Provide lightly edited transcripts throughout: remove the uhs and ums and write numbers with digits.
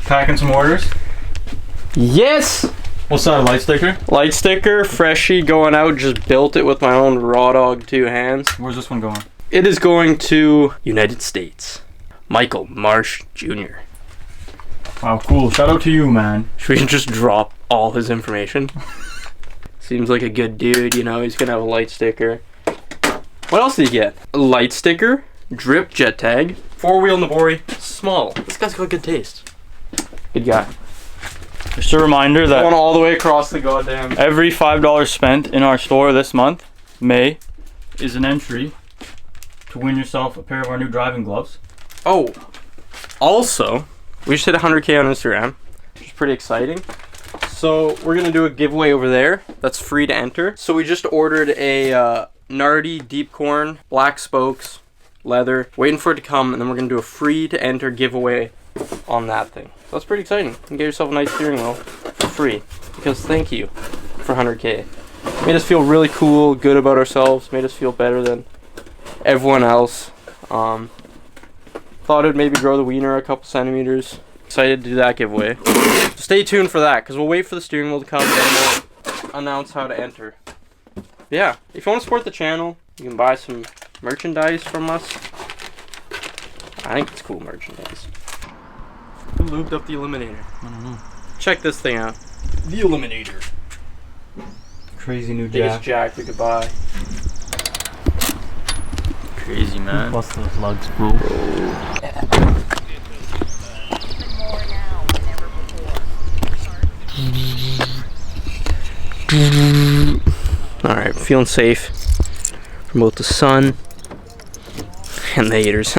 Packing some orders. Yes! What's that, a light sticker? Light sticker, freshie, going out. Just built it with my own raw dog 2 hands. Where's this one going? It is going to United States. Michael Marsh Jr. Wow, cool. Shout out to you, man. Should we just drop all his information? Seems like a good dude, you know. He's gonna have a light sticker. What else did he get? A light sticker, drip jet tag, 4-wheel Nabori, small. This guy's got good taste. Good guy. Just a reminder that Going all the way across the goddamn. every $5 spent in our store this month, May, is an entry to win yourself a pair of our new driving gloves. Oh, also, we just hit 100K on Instagram, which is pretty exciting. So we're gonna do a giveaway over there. That's free to enter. So we just ordered a Nardi deep corn, black spokes, leather. Waiting for it to come, and then we're gonna do a free to enter giveaway on that thing. So that's pretty exciting. You can get yourself a nice steering wheel for free. Because thank you for 100K. Made us feel really cool, good about ourselves. Made us feel better than everyone else. Thought it'd maybe grow the wiener a couple centimeters. Excited to do that giveaway. So stay tuned for that, because we'll wait for the steering wheel to come and we'll announce how to enter. Yeah, if you want to support the channel, you can buy some merchandise from us. I think it's cool merchandise. Who lubed up the Eliminator? I don't know. Check this thing out. The Eliminator. Crazy new Biggest jack. jack we could buy. Crazy, man. Plus those lugs, bro. Alright, feeling safe from both the sun and the haters.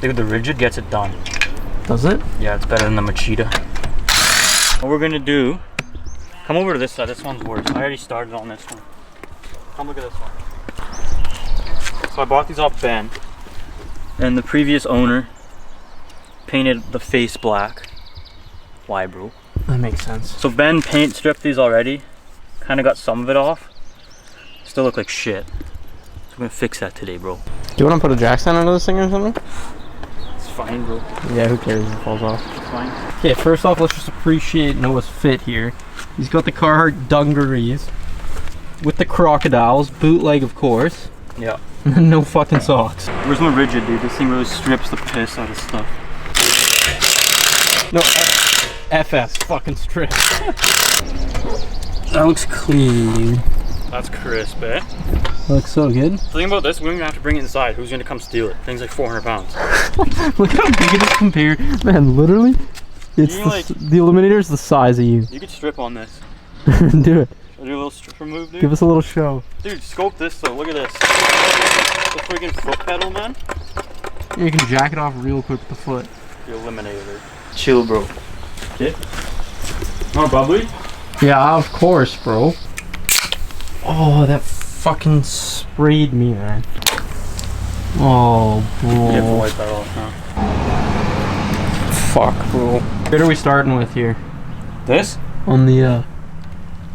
Dude, the rigid gets it done. Does it? Yeah, it's better than the Machida. What we're gonna do, come over to this side. This one's worse. I already started on this one. Come look at this one. So I bought these off Ben, and the previous owner painted the face black. Why, bro? That makes sense. So Ben paint stripped these already. Kind of got some of it off. Still look like shit. So I'm gonna fix that today, bro. Do you want to put a jack stand under this thing or something? It's fine, bro. Yeah, who cares if it falls off? It's fine. Okay, first off, let's just appreciate Noah's fit here. He's got the Carhartt dungarees with the crocodiles, bootleg of course, Yeah. and no fucking socks. Where's my rigid, dude? This thing really strips the piss out of stuff. No, FS, fucking strip. That looks clean, dude. That's crisp, eh? That looks so good. The thing about this, we're gonna have to bring it inside. Who's gonna come steal it? Thing's like 400 pounds. Look how big it is compared. Man, literally, it's the Eliminator is the size of you. You could strip on this. Do it. Should I do a little stripper move, dude? Give us a little show. Dude, scope this though. Look at this. The freaking foot pedal, man. You can jack it off real quick with the foot. The Eliminator. Chill, bro. Okay. More bubbly? Yeah, of course, bro. Oh, that fucking sprayed me, man. Oh, bro. You have to wipe that off now. Fuck, bro. What are we starting with here? This? On the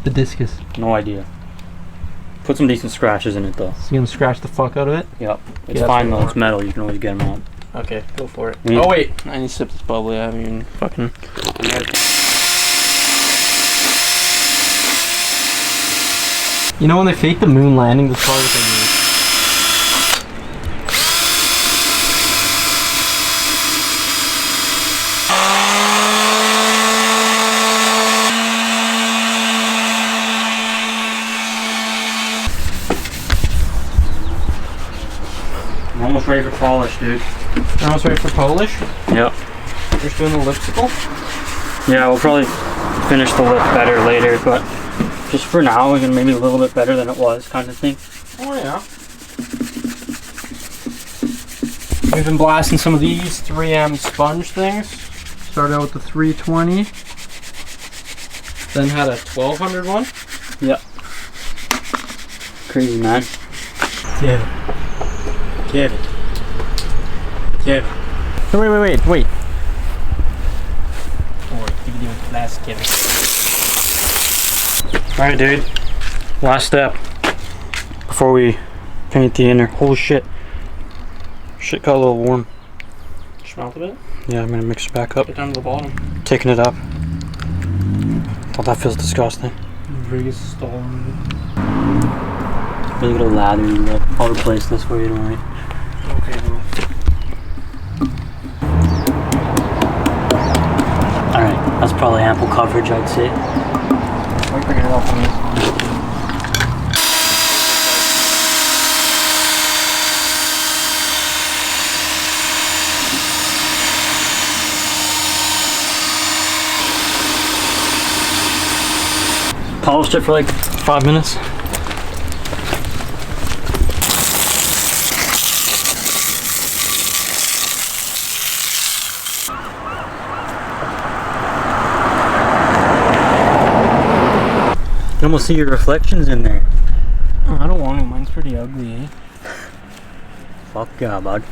discus. No idea. Put some decent scratches in it though. So you gonna scratch the fuck out of it? Yep. It's Yeah, fine that's though. It's metal. You can always get them out. Okay, go for it. Mm. Oh wait, I need to sip this bubbly. I haven't even fucking. You know when they faked the moon landing, that's probably what they used. I'm almost ready for polish, dude. You're almost ready for polish? Yep. You're just doing the lipstickle? Yeah, we'll probably finish the lip better later, but just for now, we can maybe a little bit better than it was, kind of thing. Oh yeah. We've been blasting some of these 3M sponge things. Started out with the 320. Then had a 1200 one. Yep. Crazy, man. Kevin. No, wait. Oh, give me the last Kevin. Alright, dude. Last step before we paint the inner. Holy shit. Shit got a little warm. Just melted it? Yeah, I'm gonna mix it back up. Get down to the bottom. Taking it up. Oh, that feels disgusting. Rig is stalling. Really got a lather in it. I'll replace this for you, don't worry. Okay, bro. Alright, that's probably ample coverage, I'd say. I'm bringing it up on this. Polished it for like 5 minutes. You can almost see your reflections in there. Oh, I don't want to. Mine's pretty ugly, eh? Fuck yeah, bud.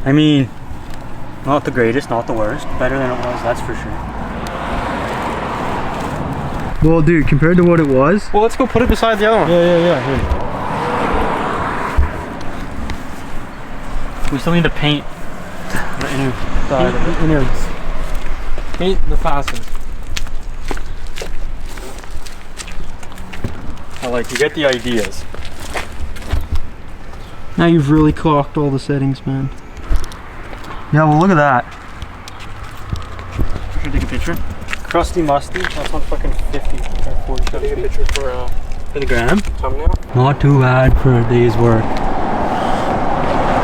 I mean, not the greatest, not the worst. Better than it was, that's for sure. Well, dude, compared to what it was. Well, let's go put it beside the other one. Yeah. Here. We still need to paint the inner side of it. Innards. Paint the facets. I like, you get the ideas. Now you've really clocked all the settings, man. Yeah, well, look at that. Should I take a picture? Crusty musty. That's on fucking 50 or 47 Take a feet. picture for Instagram. thumbnail. Not too bad for a day's work.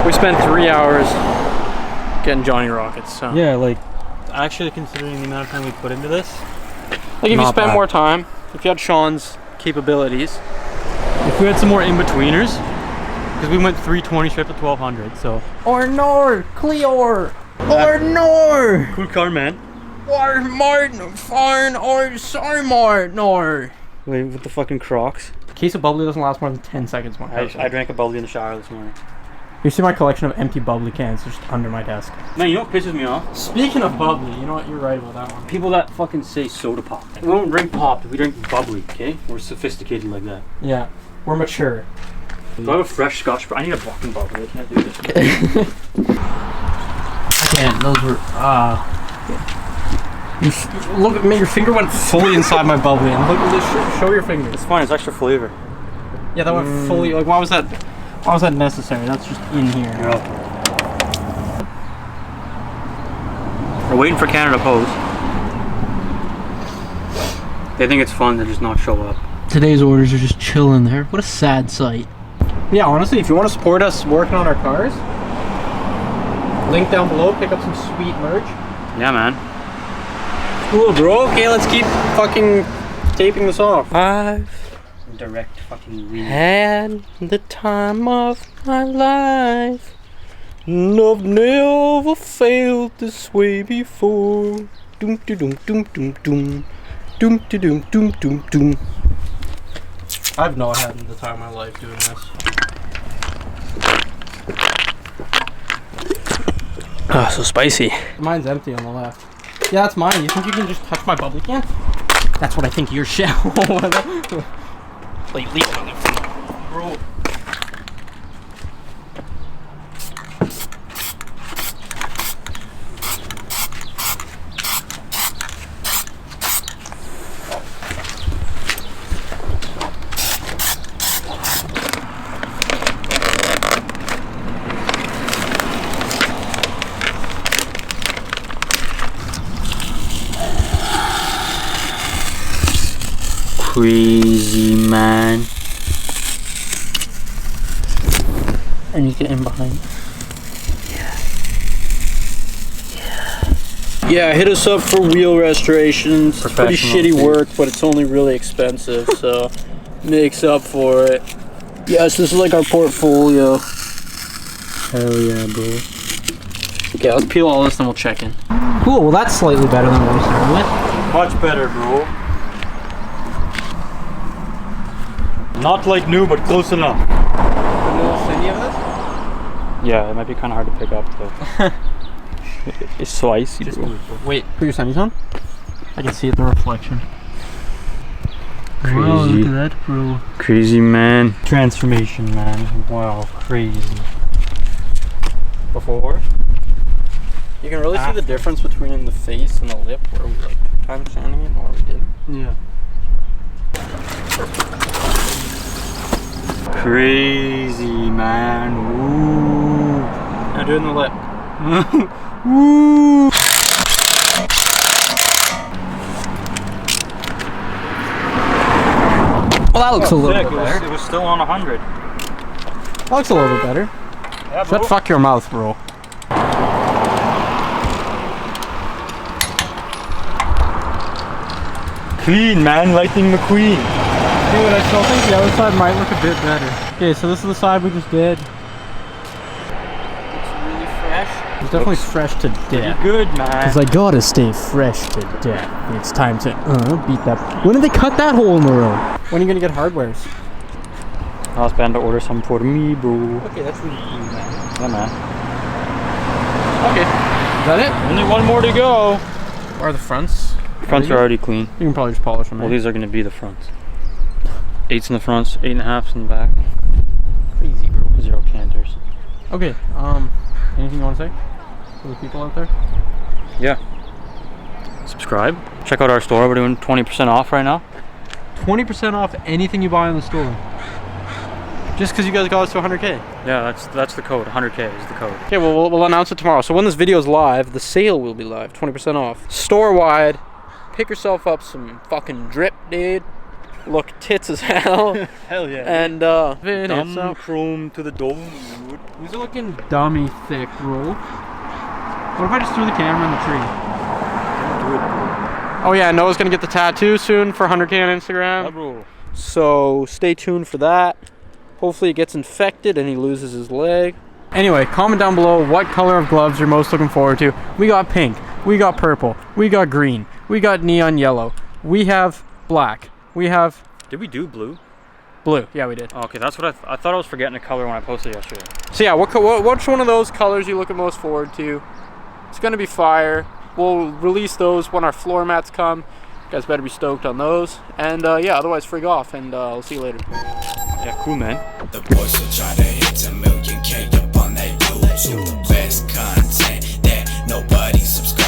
We spent 3 hours getting Johnny Rockets. So. Yeah, like, actually considering the amount of time we put into this. Like if you Not spent bad. more time, if you had Sean's capabilities. If we had some more in-betweeners, because we went 320 straight to 1200, so. Or nor, Cleor. Or nor. Cool car, man. Or Martin, fine, or sorry, Martin, nor. Wait, with the fucking Crocs. A case of bubbly doesn't last more than 10 seconds. I drank a bubbly in the shower this morning. You see my collection of empty bubbly cans just under my desk. Man, you know what pisses me off? Speaking of bubbly, you know what? You're right about that one. People that fucking say soda pop. We don't drink pop, we drink bubbly, okay? We're sophisticated like that. Yeah, we're mature. Do I have a fresh Scotch? I need a fucking bubbly. I can't do this. I can't. Those were look at me. Your finger went fully inside my bubbly, and look at this. Show your finger. It's fine. It's extra flavor. Yeah, that went fully. Like, why was that? Why was that necessary? That's just in here. You're welcome. We're waiting for Canada Post. They think it's fun to just not show up. Today's orders are just chilling there. What a sad sight. Yeah, honestly, if you want to support us working on our cars, link down below. Pick up some sweet merch. Yeah, man. Cool, bro. Okay, let's keep fucking taping this off. I've Direct fucking read. had the time of my life. Love never felt this way before. Doom to doom doom doom doom. Doom to doom doom doom doom. I've not had the time of my life doing this. Ah, so spicy. Mine's empty on the left. Yeah, that's mine. You think you can just touch my bubbly can? That's what I think of your shell. Like, leave it on the floor. Bro. Crazy man. And you get in behind. Yeah, hit us up for wheel restorations. It's pretty Professional, shitty dude. work, but it's only really expensive, so makes up for it. Yes, this is like our portfolio. Hell yeah, bro. Okay, let's peel all this and we'll check in. Cool, well that's slightly better than what we started with. Much better, bro. Not like new, but close enough. Any of this? Yeah, it might be kind of hard to pick up, though. It's so icy, bro. Wait, put your sunnies on? I can see it, the reflection. Crazy. Wow, look at that, bro. Crazy, man. Transformation, man. Wow, crazy. before. You can really see the difference between the face and the lip where we like time sanding it or we didn't. Yeah. Crazy, man. Ooh. Now do it in the lip. Woo! Well, that looks a little Sick. bit better. It was still on 100. That looks a little bit better. Yeah, bro. Shut fuck your mouth, bro. Clean, man. Lightning McQueen. Dude, I still think the other side might look a bit better. Okay, so this is the side we just did. It's really fresh. It's definitely fresh to death. Good, man. Cause I gotta stay fresh to death. It's time to beat that. When did they cut that hole in the road? When are you gonna get hardwares? I was bound to order some for me, bro. Okay, that's really easy, man. Yeah, man. Okay. Is that it? Only one more to go. Or are the fronts? Fronts are already clean. You can probably just polish them. Well, Right? these are going to be the fronts. 8s in the fronts, 8.5s in the back. Crazy, bro. 0 canters. Okay. Anything you want to say to the people out there? Yeah. Subscribe. Check out our store. We're doing 20% off right now. 20% off anything you buy in the store. Just because you guys got us to 100K. Yeah, that's the code. 100K is the code. Okay, well, we'll announce it tomorrow. So when this video is live, the sale will be live. 20% off. Store-wide. Pick yourself up some fucking drip, dude. Look tits as hell. Hell yeah. And, Dumb chrome to the dome, dude. these are looking dummy thick, bro. What if I just threw the camera in the tree? Do it, bro. Oh yeah, Noah's gonna get the tattoo soon for 100K on Instagram. Yeah, bro. So stay tuned for that. Hopefully it gets infected and he loses his leg. Anyway, comment down below what color of gloves you're most looking forward to. We got pink, we got purple, we got green, we got neon yellow, we have black, we have Did we do blue? blue. Yeah, we did. Oh, okay, that's what I thought I was forgetting a color when I posted yesterday. So yeah, which one of those colors you looking most forward to? It's gonna be fire. We'll release those when our floor mats come. You guys better be stoked on those. And yeah, otherwise frig off and I'll see you later. Yeah, cool, man. The boys will try to hit a million K up on that YouTube. The best content that nobody subscribes.